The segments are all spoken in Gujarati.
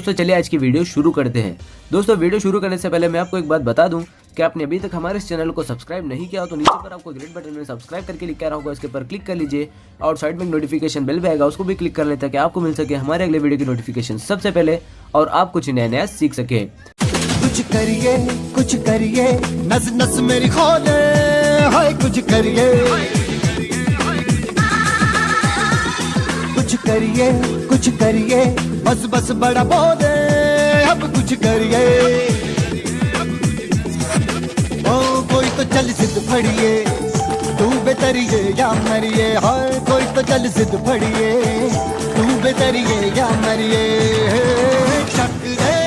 दोस्तों चलिए आज की वीडियो शुरू करते हैं। दोस्तों वीडियो शुरू करने से पहले मैं आपको एक बात बता दूं कि आपने अभी तक हमारे इस चैनल को सब्सक्राइब नहीं किया हो तो नीचे पर आपको ग्रीन बटन में सब्सक्राइब करके लिखा रहा होगा, इसके ऊपर क्लिक कर लीजिए और साइड में नोटिफिकेशन बेल भी आएगा, उसको भी क्लिक कर लें ताकि आपको मिल सके हमारे अगले वीडियो की नोटिफिकेशन सबसे पहले और आप कुछ नया नया सीख सके। कुछ करिए नस नस मेरी खोले हाय कुछ करिए बस बस बड़ा बोले अब कुछ करिए ओ कोई तो चल सिद्ध फड़िए तू बेतरिए या मरिए हाय कोई तो चल सिद्ध फड़िए तू बेतरिए या मरिए शक दे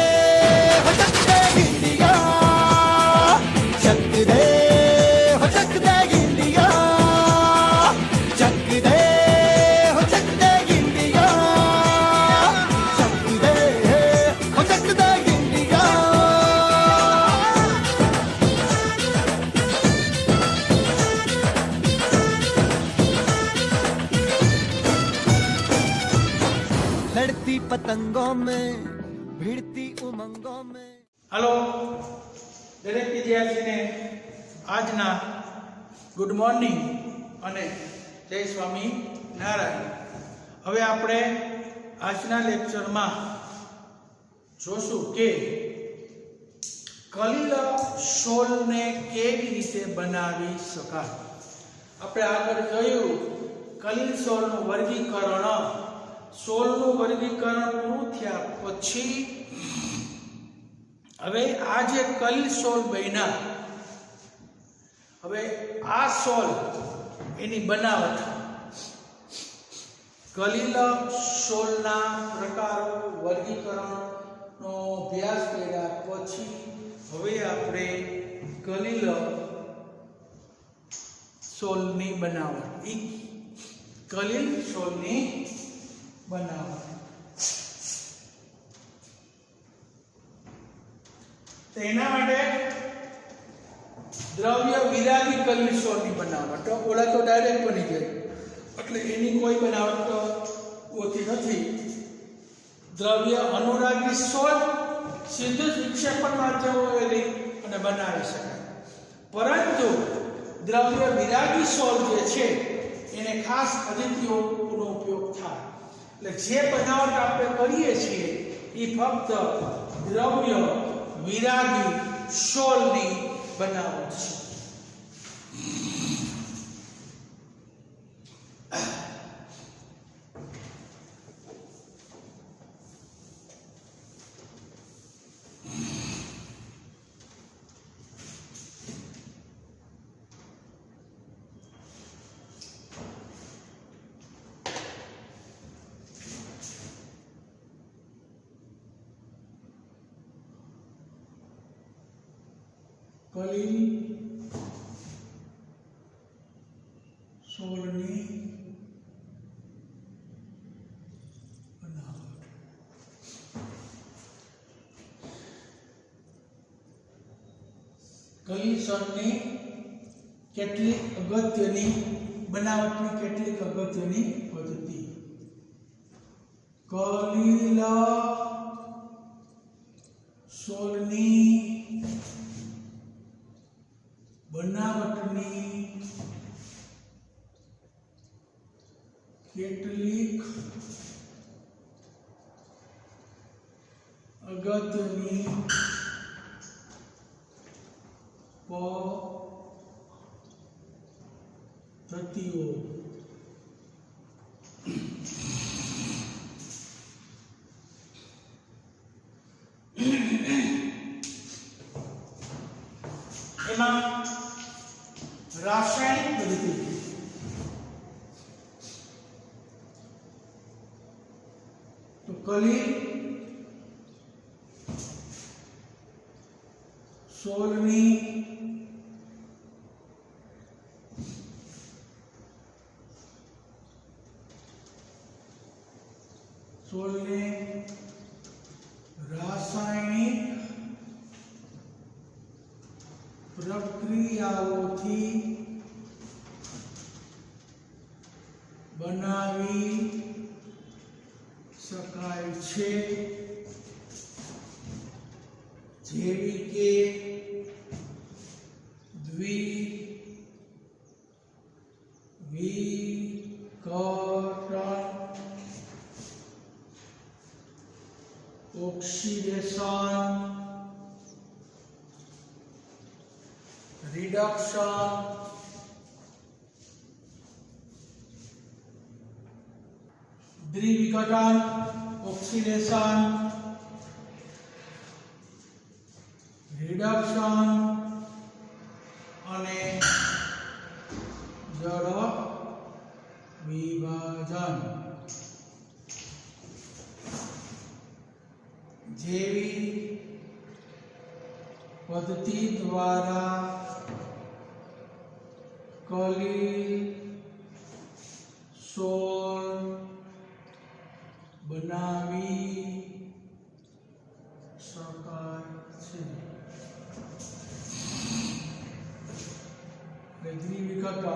लड़ती पतंगों में भिड़ती उमंगों में। हेलो दरेक विद्यार्थीने आजना गुड मॉर्निंग અને જય સ્વામી નારાયણ। હવે આપણે આજના લેક્ચરમાં જોશું કે કલિલ સોલને કેવી રીતે બનાવી શકાય। આપણે આગળ જોયું કલિલ સોલનું વર્ગીકરણ, સોલનું વર્ગીકરણ પૂરું થયા પછી હવે આ જે કલિલ સોલ બન્યા, હવે આ સોલ એની બનાવટ, કલિલ સોલના પ્રકારો વર્ગીકરણનો અભ્યાસ કર્યા પછી હવે આપણે કલિલ સોલની બનાવટ, ઈ કલિલ સોલની બનાવટ તેના માટે દ્રવ્ય વિરાગી કલિલ સોલની બનાવટ, ઓલા તો ડાયરેક્ટ બની જાય એટલે એની કોઈ બનાવટ હોતી નથી। દ્રવ્ય અનુરાગી સોલ સીધું જ વિક્ષેપણમાં જવું એની અને બનાવી શકાય, પરંતુ દ્રવ્ય વિરાગી સોલ જે છે એને ખાસ પદ્ધતિઓનો ઉપયોગ થાય। એટલે જે બનાવટ આપણે કરીએ છીએ એ ફક્ત દ્રવ્ય વિરાગી સોલની બનાવટ છે। કલિલ સોલની બનાવટ। કલિલ સોલની કેટલીક અગત્યની બનાવટની કેટલીક અગત્યની પદ્ધતિ। કલિલ સોલની બનાવટની કેટલીક અગત્યની પદ્ધતિઓ। એમાં રાસાયણિક પદ્ધતિ, તો કલિલ સોલની રાસાયણિક પ્રક્રિયાઓથી બનાવી શકાય છે। જેવી કે દ્વિવિઘટન, ઓક્સિડેશન, રિડક્શન, દ્વિવિઘટન, ઓક્સિડેશન, રિડક્શન અને જળ વિભાજન જેવી પદ્ધતિ દ્વારા કલી સોલ બનાવી શકાય છે. દ્વિવિઘટન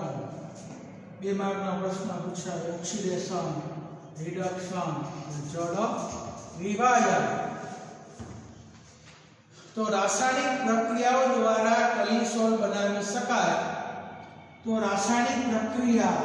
2 માર્કના પ્રશ્ન પૂછાય. ઓક્સિડેશન, રિડક્શન, જળ વિભાજન. તો રાસાયણિક પ્રક્રિયાઓ દ્વારા કલિસોલ બનાવી શકાય. તો રાસાયણિક પ્રક્રિયા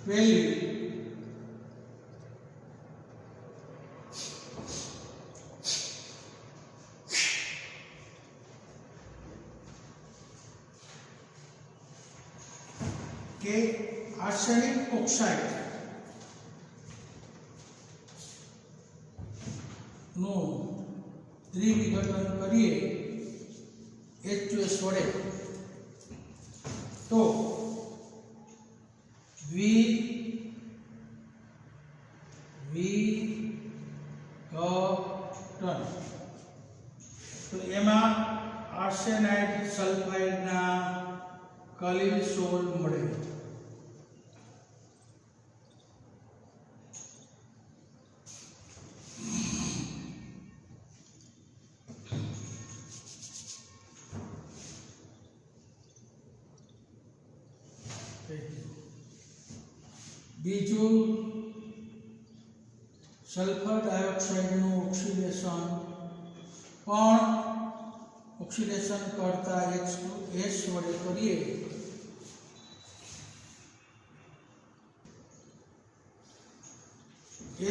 પહેલી કે આર્સેનિક ઓક્સાઇડ નું દ્વિવિઘટન કરીએ H2S વડે તો દ્વિવિઘટન તો એમાં આર્સેનાઇડ સલ્ફાઇડના કલીલ સોલ મળે. બીજું સલ્ફર ડાયોક્સાઇડનું ઓક્સિડેશન પણ ઓક્સિડેશન કરતા H2S વડે કરીએ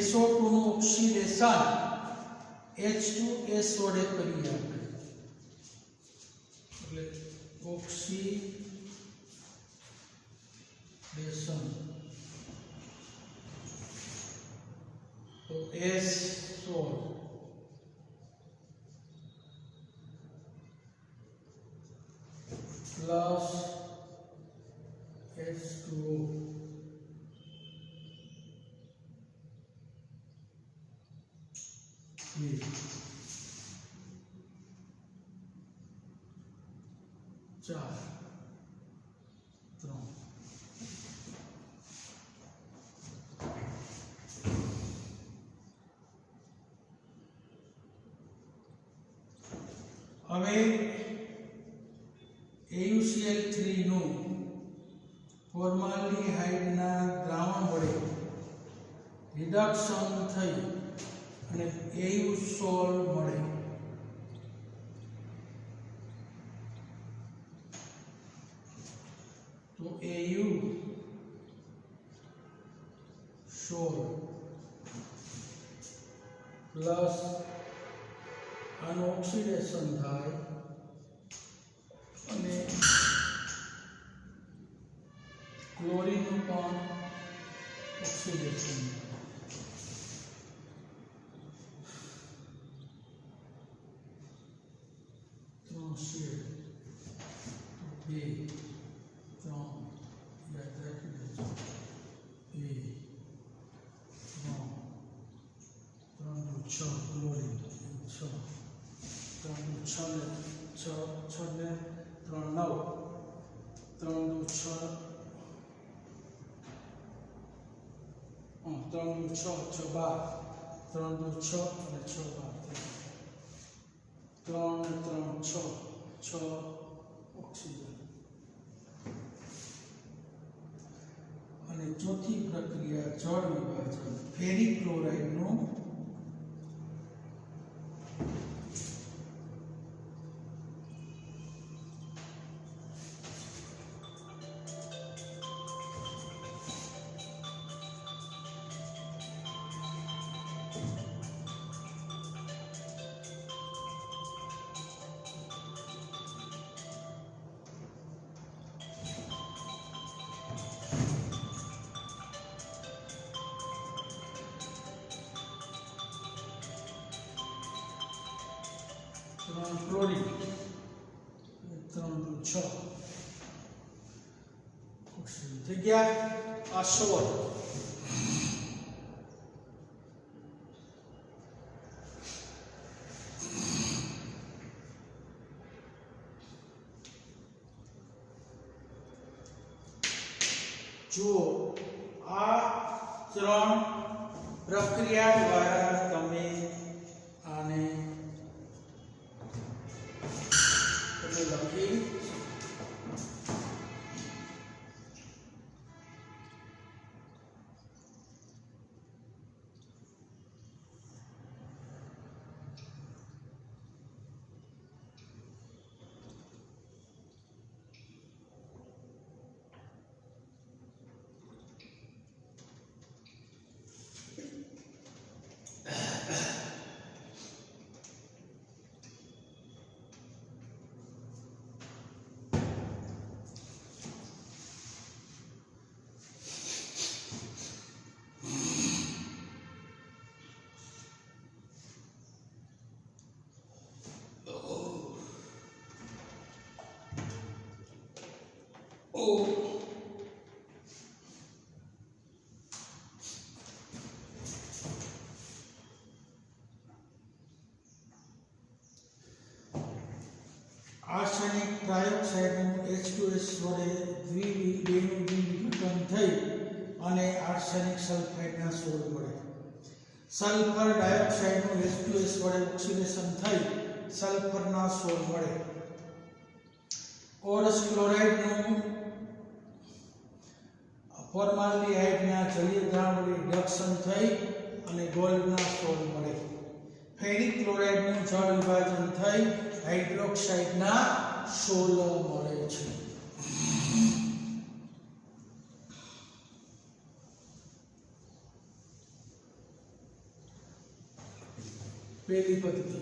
SO2 નું ઓક્સિડેશન H2S વડે કરીએ એટલે ઓક્સિડેશન તો SO plus H2O ચાર ત્રણ હવે AuCl3 નું ફોર્માલ્ડિહાઇડના દ્રાવણ વડે રિડક્શન થઈ અને AuSol મળે. તો AuSol प्लस आનું ઓક્સિડેશન થાય અને ક્લોરીનનું પણ ઓક્સિડેશન થાય. શેડ 2 3 યાદ રાખી દેજો. 2 3 6 ક્લોરીન 6 3 6 ને 6 ને 3 9 3 6 3 6 6 12 3 6 અને 6 12 3 ને 3 6 6 ઓક્સિજન. અને ચોથી પ્રક્રિયા જળ વિભાજન ફેરિક ક્લોરાઇડનું क्लोरीन 3 6 ઓક્સિજન થઈ ગયા. આ સોલ જો આ 3 પ્રક્રિયા દ્વારા તમે આને લખી આર્સેનિક ટ્રાયોક્સાઇડનું H2S વડે દ્વિવિઘટન થઈ અને આર્સેનિક સલ્ફાઇડના સોળ મળે. સલ્ફર ડાયોક્સાઇડનું H2S વડે ઓક્સિડેશન થઈ સલ્ફરના સોળ મળે. ઓરસ ક્લોરાઇડનું ફોર્માલ્ડિહાઇડના જલીય દ્રાવણ વડે રિડક્શન થઈ અને ગોલ્ડના સોળ મળે. ફેરિક ક્લોરાઇડનું જળ વિભાજન થઈ હાઇડ્રોક્સાઇડના સોળ મળે છે. પહેલી પદ્ધતિ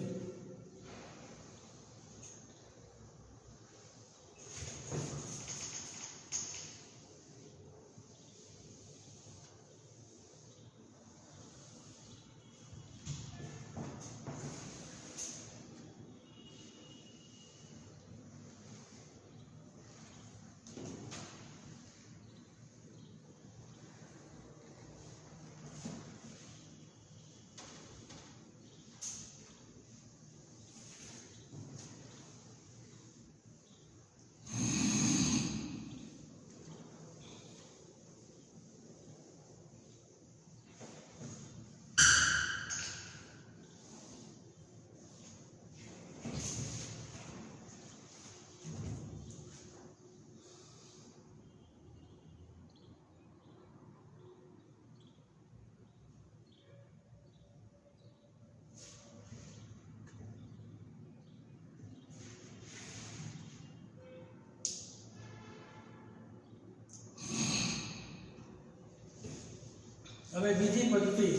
હવે બીજી પદ્ધતિ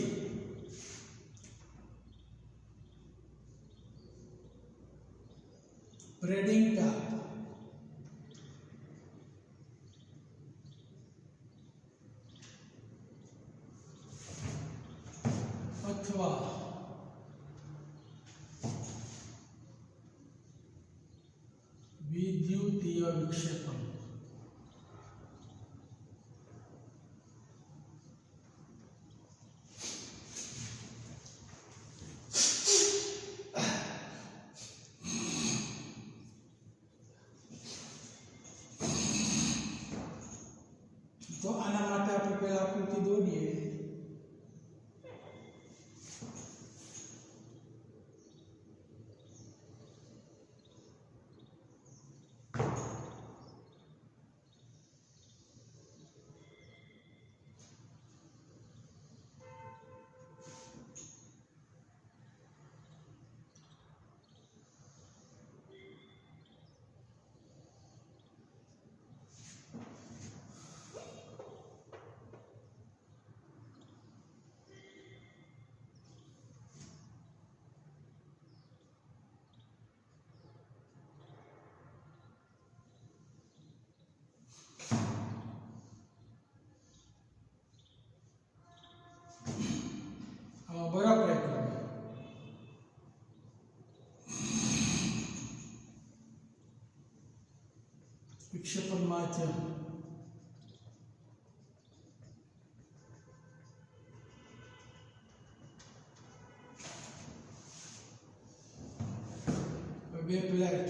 ब्रेडिंग टैप अथवा विद्युतीय विक्षेपण। तो आना माटे આપણે પહેલા આકૃતિ દોરીએ। बराबर है विक्षेपण माध्यम बे प्लेट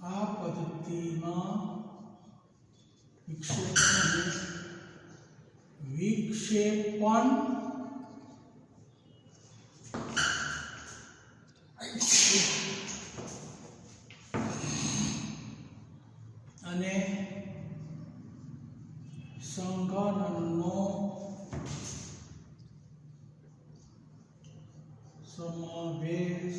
आ पद्धति में विक्षेपण अने संघनननो समावेश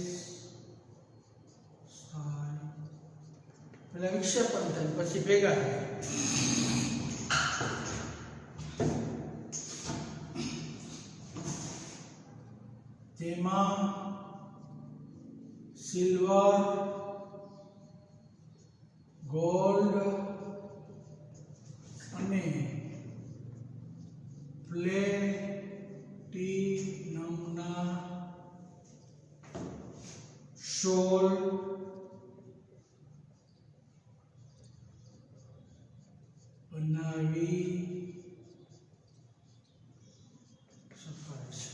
पहला विक्षेपण થાય પછી ભેગા થાય જેમાં સિલ્વર ગોલ્ડ અને પ્લેટિનમના શોલ बनावी शकाय छे।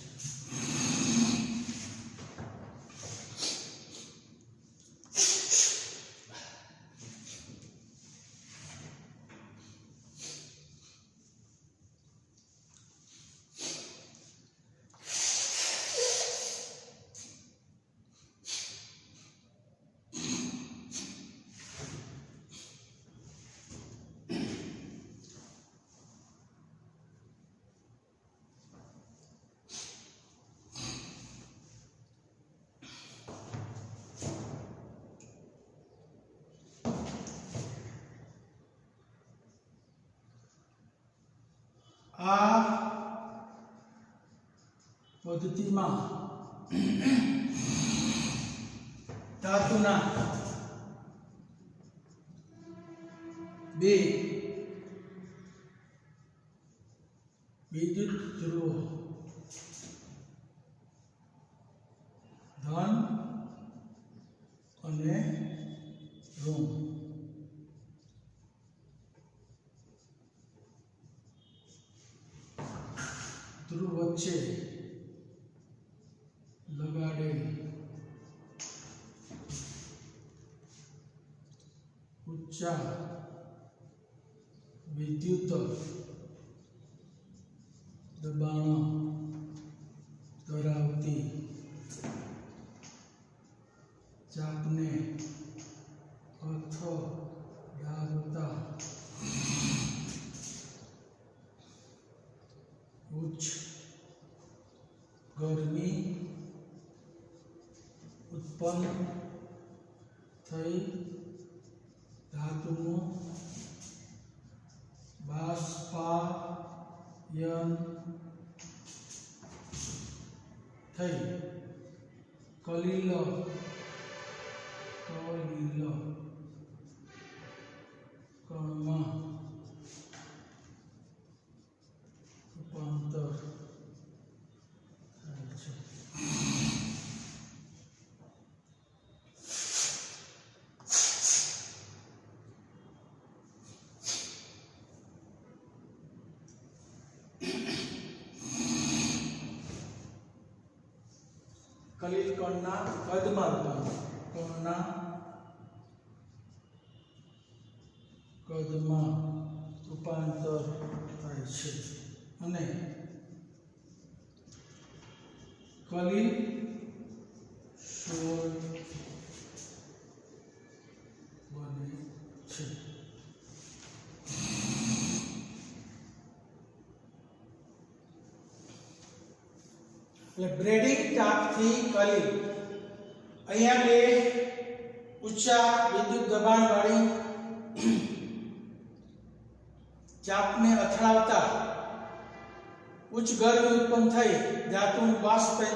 आ पद्धति में धातुना बे विद्युत ध्रुव धन અને ઋણ ध्रुव वच्चे लगाड़े ऊंचा विद्युत दबाण धरावती અને અથડાતા ઉચ્ચ ગરમી ઉત્પન્ન થઈ ધાતુનું બાષ્પાયન થઈ કલિલ કણમાં રૂપાંતર થાય છે. કલિલ કણના કદમાં રૂપાંતર થાય છે અને કલિલ સોલ બને છે. એટલે બ્રેડિંગ ચાપથી કલિલ અહીંયા બે ઊંચા વિદ્યુત દબાણ વાળી ચાપને અથડાવતા ઉચ્ચ ગરમી ઉત્પન્ન થઈ ધાતુનું બાષ્પન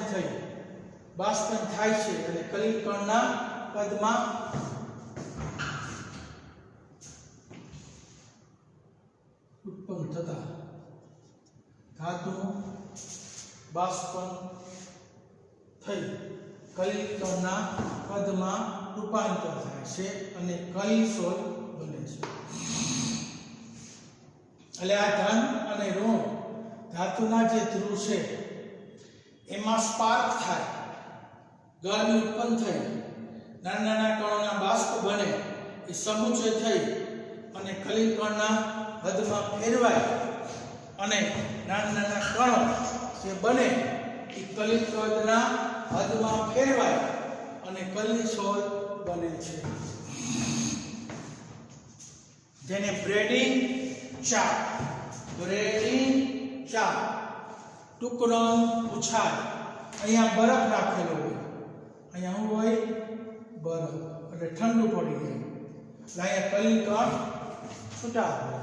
થાય છે અને કલિલ કણના કદમાં ઉત્પન્ન થતા ધાતુનું બાષ્પન થઈ કલિલ કણના કદમાં રૂપાંતર થાય છે અને કલિલ સોલ બને છે. એટલે આ ધન અને ઋણ ધાતુના જે ધ્રુવ છે એમાં સ્પાર્ક થાય, ગરમી ઉત્પન્ન થઈ, નાના નાના કણોના બાષ્પ બને, એ સમુચ્ચય થઈ અને કલિલ કણના હદમાં ફેરવાય અને નાના નાના કણો જે બને એ કલિલ કણના હદમાં ફેરવાય અને કલિલ સોલ બને છે, જેને બ્રેડિંગ ચાપ ટુકડો ઉછાળ. અહીંયા બરફ નાખેલો હોય, અહીંયા શું હોય? બરફ, એટલે ઠંડુ પડી જાય એટલે અહીંયા કલિલ કણ છૂટા હોય.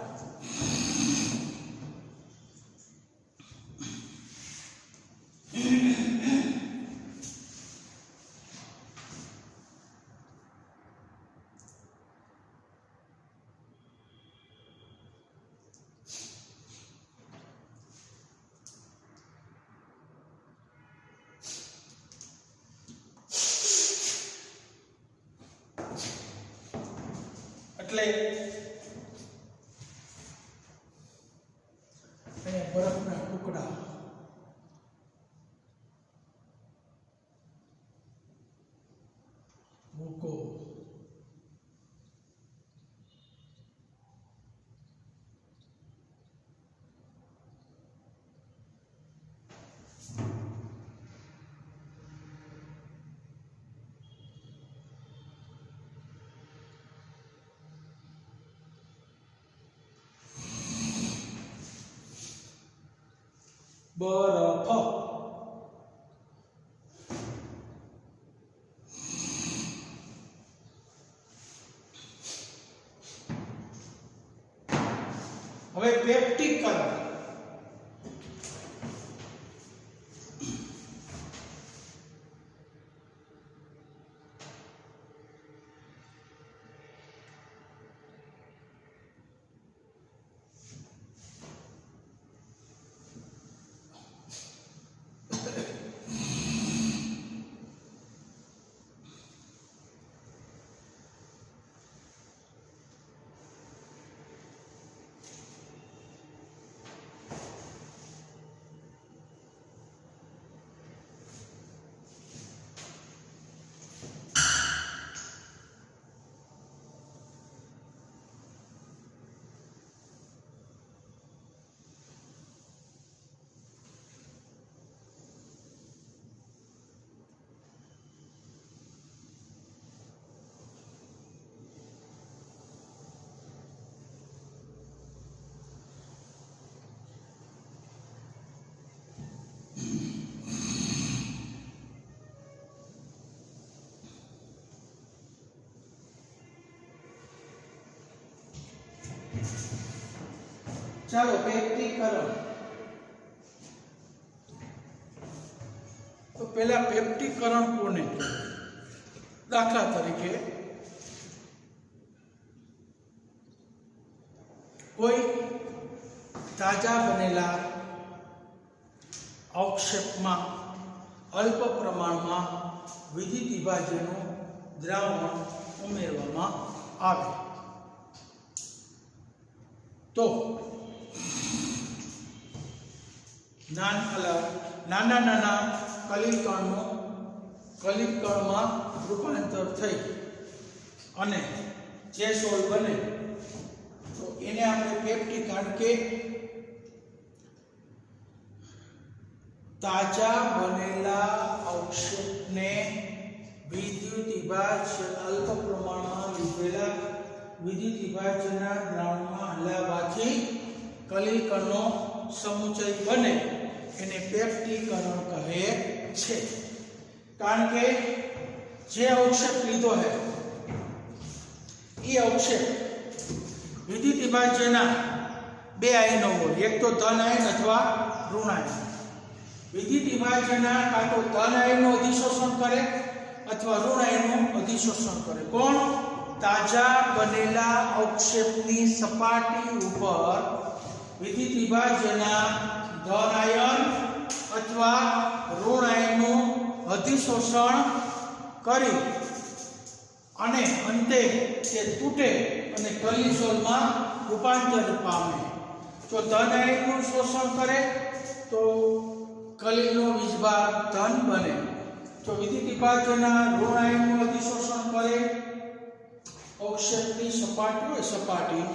એટલે અહીંયા બરફના ટુકડા મૂકો. બરફ હવે પેપ્ટિક કલર. ચાલો પેપ્ટીકરણ. તો પહેલા પેપ્ટીકરણ કોને કહેવાય? દાખલા તરીકે કોઈ તાજા બનેલા અવક્ષેપમાં અલ્પ પ્રમાણમાં વિદ્યુત વિભાજ્યનું દ્રાવણ ઉમેરવામાં આવે તો નાના કલિકણમાં રૂપાંતર થઈ અને જે સોલ બને તો એને આપણે પેપ્ટી, કારણ કે તાજા બનેલા અવક્ષેપને વિદ્યુત વિભાજ્ય અલ્પ પ્રમાણમાં લીધેલા વિદ્યુત વિભાજ્યના દ્રાવણમાં હલાવવાથી કલિકણનો સમુચય બને એને પેપ્ટીકરણ કહે છે. કારણ કે જે અવક્ષેપ લીધો है એ અવક્ષેપ વિદ્યુત વિભાજ્યના બે આયનો હોય, એક તો ધન આયન અથવા ઋણ આયન. વિદ્યુત વિભાજ્યના કાં તો ધન આયનનું અધિશોષણ કરે અથવા ઋણ આયનનું અધિશોષણ કરે. કોણ? તાજા બનેલા અવક્ષેપની સપાટી ઉપર વિદ્યુત વિભાજ્યના ધન આયન અથવા ઋણ આયનનું અધિશોષણ કરી અને અંતે તે તૂટે અને કલિસોલમાં રૂપાંતર પામે. જો ધન આયનનું શોષણ કરે તો કલિનો વીજભાર ધન બને. જો વિદ્યુત વિભાજ્યના ઋણ આયનનું અધિશોષણ કરે, અવક્ષેપની સપાટી હોય સપાટી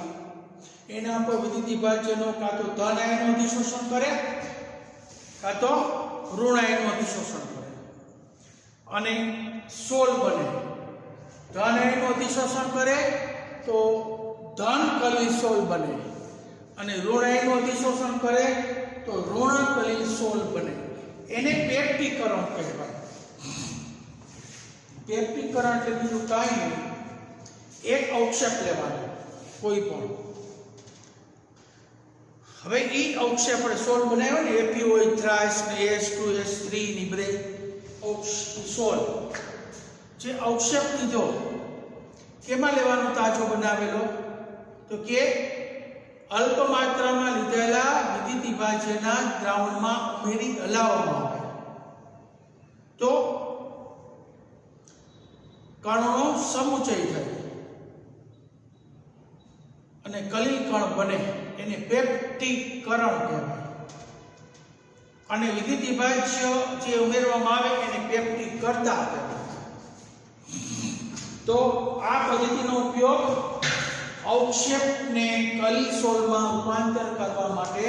એના પર વિદ્યુત વિભાજ્યનો કાં તો ધન આયનનું અધિશોષણ કરે કાં તો ઋણ આયનનું અધિશોષણ કરે અને સોલ બને. ધન આયનનું અધિશોષણ કરે તો ધન કલિસોલ બને અને ઋણ આયનનું અધિશોષણ કરે તો ઋણ કલિસોલ બને. એને પેપ્ટીકરણ કહેવાય. પેપ્ટીકરણ એટલે બીજું કાંઈ નહીં, એક અવક્ષેપ લેવાનો કોઈ પણ. હવે એ અવક્ષેપ આપણે સોલ બનાવ્યો ને એપીઓઈ થ્રાઇસ ને H2S3 નીબરે સોલ, જે અવક્ષેપ લીધો કેમાં લેવાનો તાજો બનાવેલો? તો કે અલ્પ માત્રામાં લીધેલા વિદ્યુત વિભાજ્યના દ્રાવણમાં ઉમેરી હલાવવામાં આવે તો કણનો સમુચય થાય અને કલિકણ બને. એને પેપ્ટીકરણ કહેવાય. અને વિદ્યુત વિભાજ્ય જે ઉમેરવામાં આવે એને પેપ્ટીકર્તા કહેવાય. તો આ પદ્ધતિનો ઉપયોગ અવક્ષેપને કલિસોલમાં રૂપાંતર કરવા માટે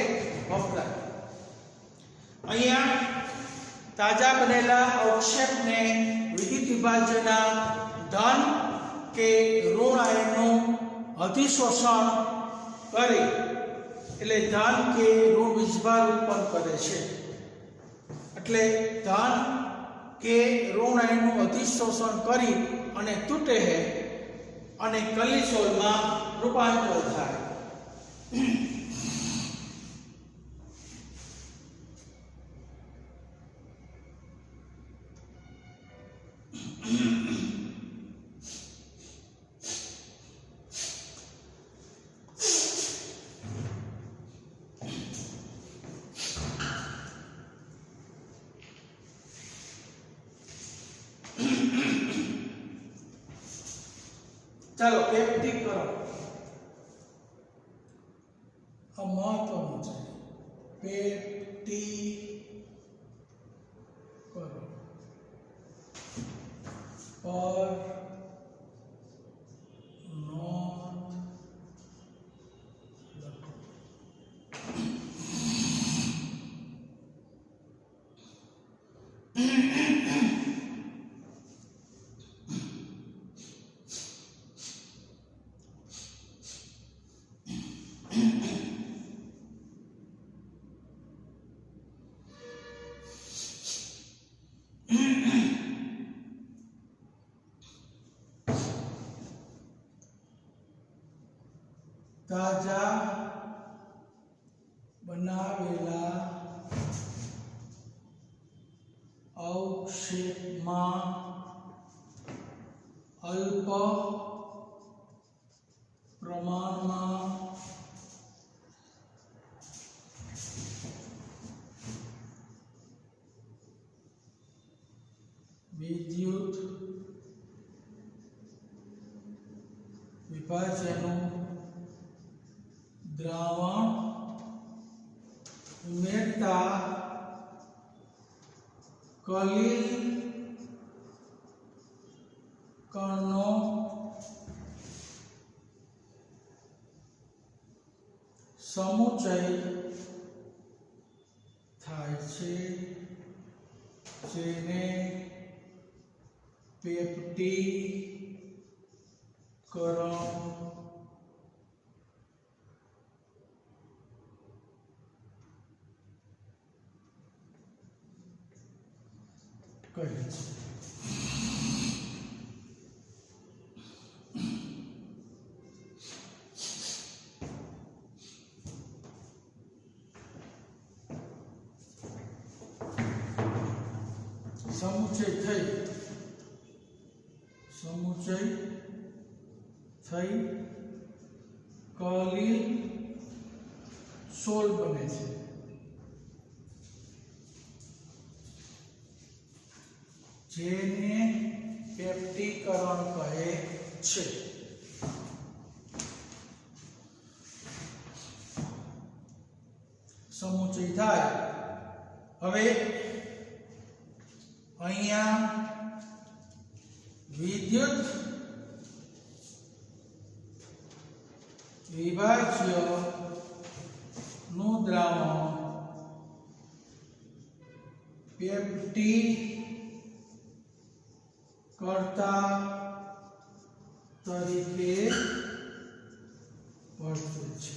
વપરાય. અહીંયા તાજા બનેલા અવક્ષેપને વિદ્યુત વિભાજ્યના ધન કે ઋણ આયનનું અધિશોષણ કરી એટલે ધન કે ઋણ વીજભાર ઉત્પન્ન કરે છે. એટલે ધન કે ઋણ આયનનું અધિશોષણ કરી અને તૂટે છે અને કલિસોલમાં રૂપાંતર થાય. ચાલો પેપ્ટીકરણ આ મહત્વનું છે. પેપ્ટીકરણ પર નોંધ લખો. તાજા જેમાં અલ્પ પ્રમાણમાં વિદ્યુત વિભાજ્યનું દ્રાવણ ઉમેરતા કલીલ કણનો સમુચય થાય છે, જેને પેપ્ટીકરણ કહે છે. સમુચય થઈ કલીલ સોલ બને છે. જેને પેપ્ટીકરણ કહે છે. સમુચય થાય. હવે અહીંયા વિદ્યુત વિભાજ્ય નું દ્રાવણ પેપ્ટી કરતા તરીકે વર્તે છે.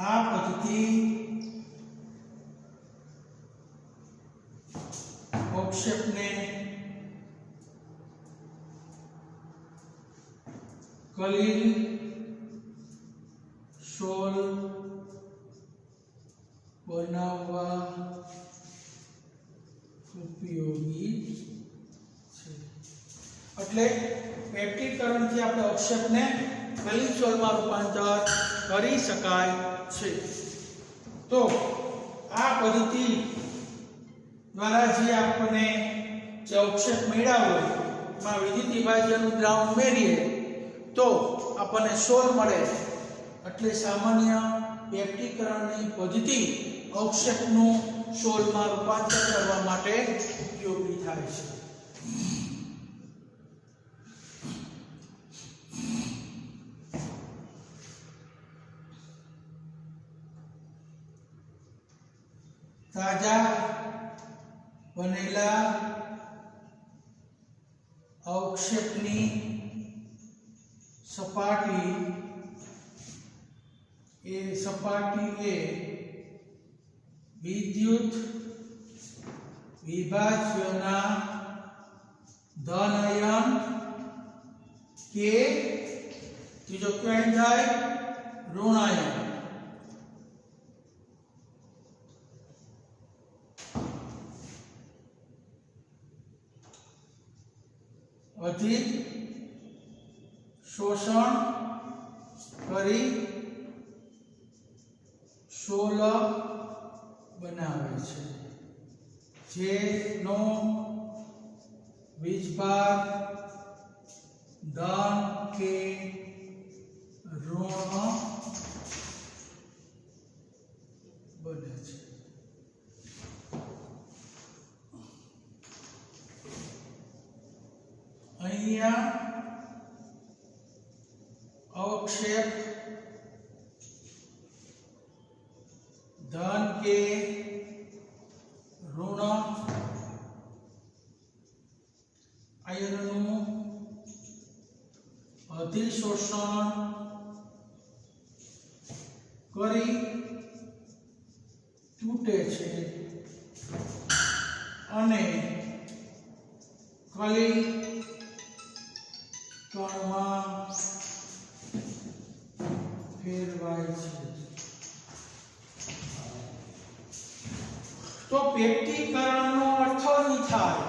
આ પદ્ધતિ અવક્ષેપને કલીલ સોલ બનાવવા ઉપયોગી છે. એટલે પેપ્ટીકરણથી આપણે અવક્ષેપને કલીલ સોલમાં રૂપાંતર કરી શકાય છે. તો આ પદ્ધતિ દ્વારા જે આપણને જે અવક્ષેપ મળ્યા હોય એમાં વિદ્યુત વિભાજ્યનું દ્રાવણ ઉમેરીએ તો આપણને સોલ મળે. એટલે સામાન્ય પેપ્ટીકરણની પદ્ધતિ અવક્ષેપનું સોલમાં રૂપાંતર કરવા માટે ઉપયોગી થાય છે. તાજા બનેલા અવક્ષેપની સપાટી એ વિદ્યુત વિભાજ્યના ધન આયન કે ત્રીજો કયો થાય ઋણ આયન અધિક શોષણ કરી સોલ બનાવે છે, જેનો વીજભાર ધન કે ઋણ બને છે. અહીંયા અવક્ષેપ ધન કે ઋણ આયનનું અધિશોષણ કરી તૂટે છે અને કલીલ કણમાં ફેરવાય છે. તો પેપટીકરણનો અર્થ એ થાય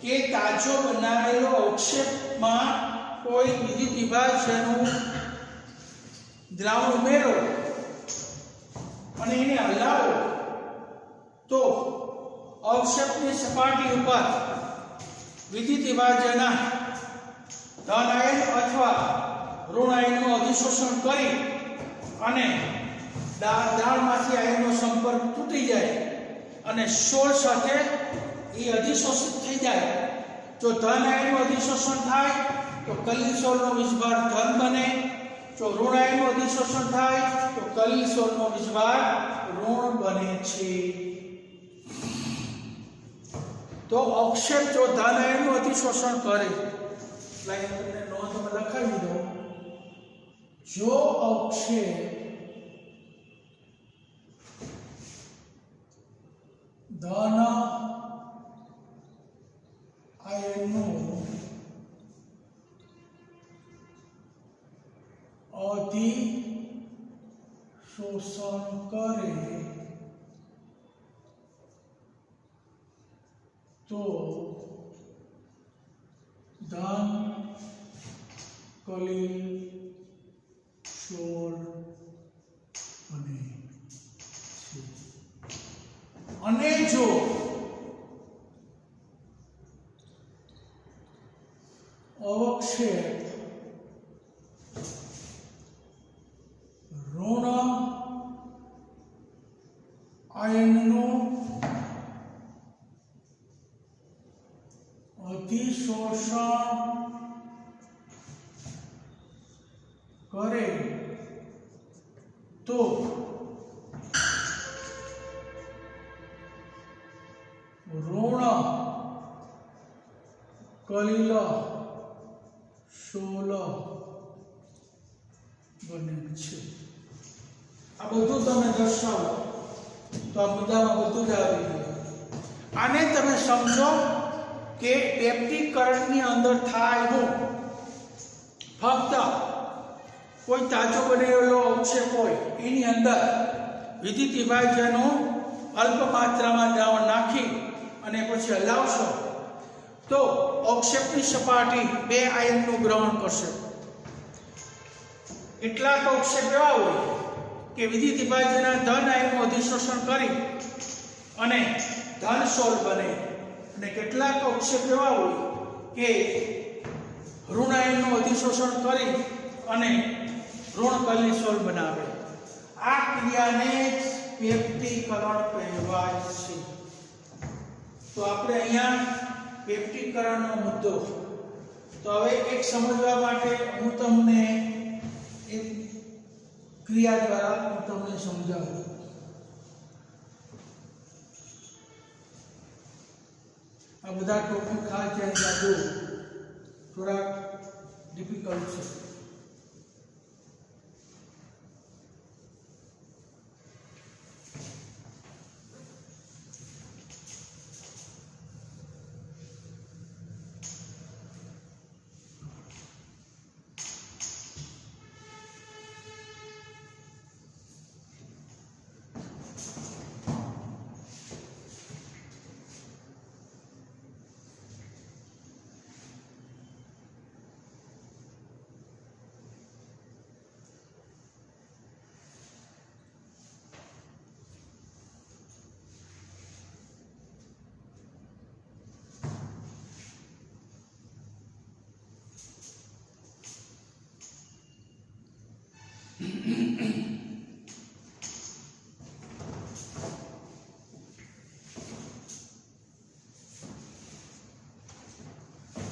કે તાજો બનાવેલો અવક્ષેપમાં કોઈ વિદ્યુત વિભાજનનું દ્રાવણ ઉમેરો અને એને હલાવો તો અવક્ષેપની સપાટી ઉપર વિદ્યુત વિભાજન ધન આયન અથવા ઋણ આયનનું અધિશોષણ કરી અને દાળમાંથી આયનનો સંપર્ક તૂટી જાય અને સોળ સાથે એ અધિશોષિત થઈ જાય. જો ધન આયનનું અધિશોષણ થાય તો કલીલ સોળનો વીજભાર ધન બને. જો ઋણ આયનનું અધિશોષણ થાય તો કલીલ સોળનો વીજભાર ઋણ બને છે. તો અવક્ષેપ જો ધન આયનનું અધિશોષણ કરે, લાઈન તમને નોંધમાં લખાવી દો, જો અવક્ષેપ ધન આયનનું અધિશોષણ કરે તો ધન કલીલ સોળ બને છે. અને જો અવક્ષેપ ઋણ આયનનું અધિશોષણ કરે તો ઋણ કલીલ સોળ બને છે. આ બધું તમે દર્શાવો તો આ મુદ્દામાં બધું જ આવી ગયું. આને તમે સમજો કે પેપટીકરણની અંદર થાય હું ફક્ત કોઈ તાજો બનેલો અવક્ષેપ હોય એની અંદર વિદ્યુત વિભાજનો અલ્પ માત્રામાં દ્રાવણ નાખી અને પછી હલાવશો તો અવક્ષેપની સપાટી બે આયનનું ગ્રહણ કરશે. કેટલાક અવક્ષેપ એવા હોય કે વિદ્યુત વિભાજનના ધન આયનનું અધિશોષણ કરી અને ધન સોળ બને, અને કેટલાક અવક્ષેપ એવા હોય કે ઋણ આયનનું અધિશોષણ કરી અને ઋણ કલીલ સોળ બનાવે. આ ક્રિયાને પેપટીકરણ કહેવાય છે. તો આપણે અહીંયા પેપટીકરણનો મુદ્દો, તો હવે એક સમજવા માટે હું તમને એક ક્રિયા દ્વારા હું તમને સમજાવું. આ બધા ટોપિક ખાસ ધ્યાન રાખજો, થોડા ડિફિકલ્ટ છે.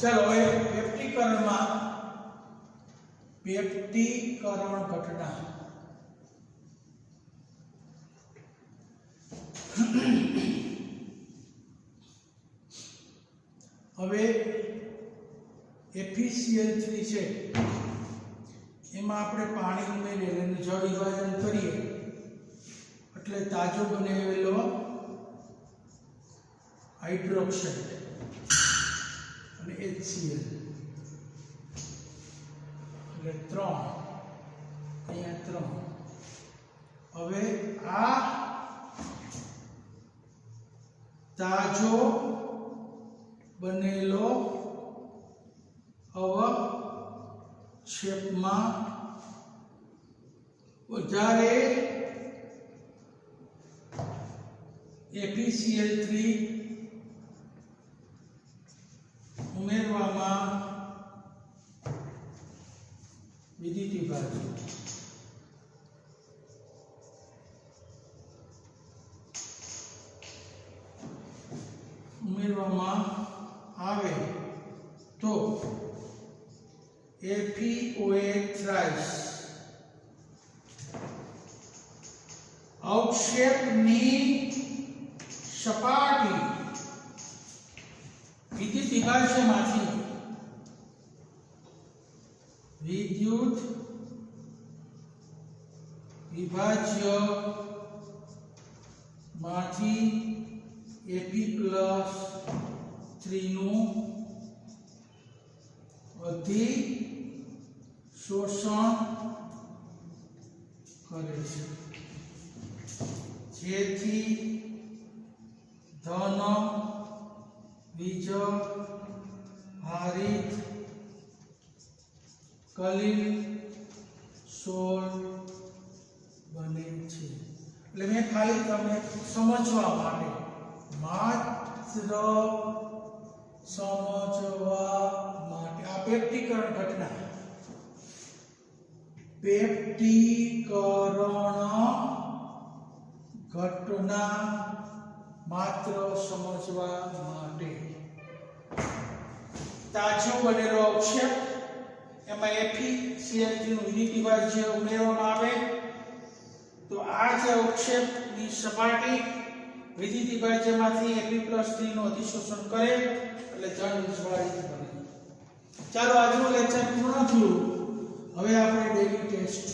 चलो હવે પેપટીકરણ ઘટના હવે FeCl3 છે એમાં આપણે પાણી ઉમેરીએ અને જળ વિભાજન કરીએ એટલે તાજો બનેલો હાઇડ્રોક્સાઇડ અને HCl એટલે 3 અહીંયા 3. હવે આ તાજો બનેલો અવક્ષેપમાં વધારે FeCl3 ઉમેરવામાં વિદ્યુત વિભાજ્ય ઉમેરવામાં આવે તો FeOH અવક્ષેપની સપાટી વિદ્યુત વિભાજ્યમાંથી Fe+3 નું અધિશોષણ કરે છે, જેથી ધન વીજભારિત કલિલ સોલ બને છે. એટલે મેં ખાલી તમને સમજવા માટે આ પેપ્ટીકરણ ઘટના માત્ર સમજવા માટે. તાજો બનેલો અવક્ષેપ એમાં FeCl3 નું વિદ્યુત વિભાજ્ય ઉમેરવામાં આવે તો આ જે અવક્ષેપની સપાટી વિદ્યુત વિભાજ્યમાંથી Fe+3 નું અધિશોષણ કરે એટલે ધન વીજભારિત બને. ચાલો આજનું લેક્ચર પૂર્ણ થયું. હવે આપણે ડેલી ટેસ્ટ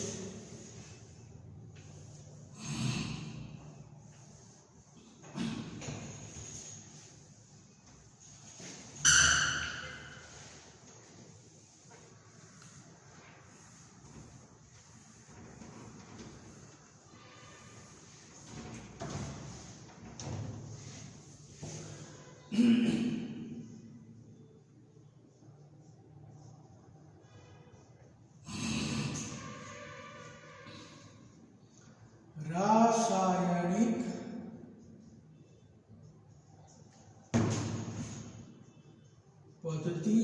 રાસાયણિક પદ્ધતિ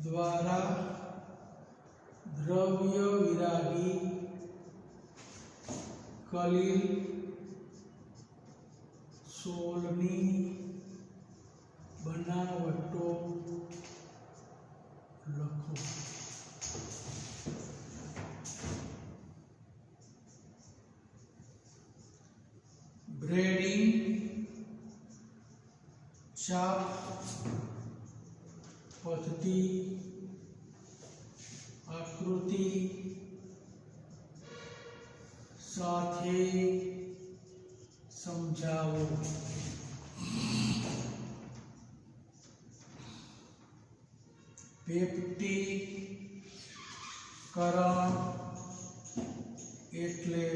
દ્વારા દ્રવ્ય વિરાગી કલિલ સોલની બનાવટો લખો. બ્રેડિંગ, ચાપ પદ્ધતિ, આકૃતિ સાથે સમજાવો. પેપ્ટીકરણ એટલે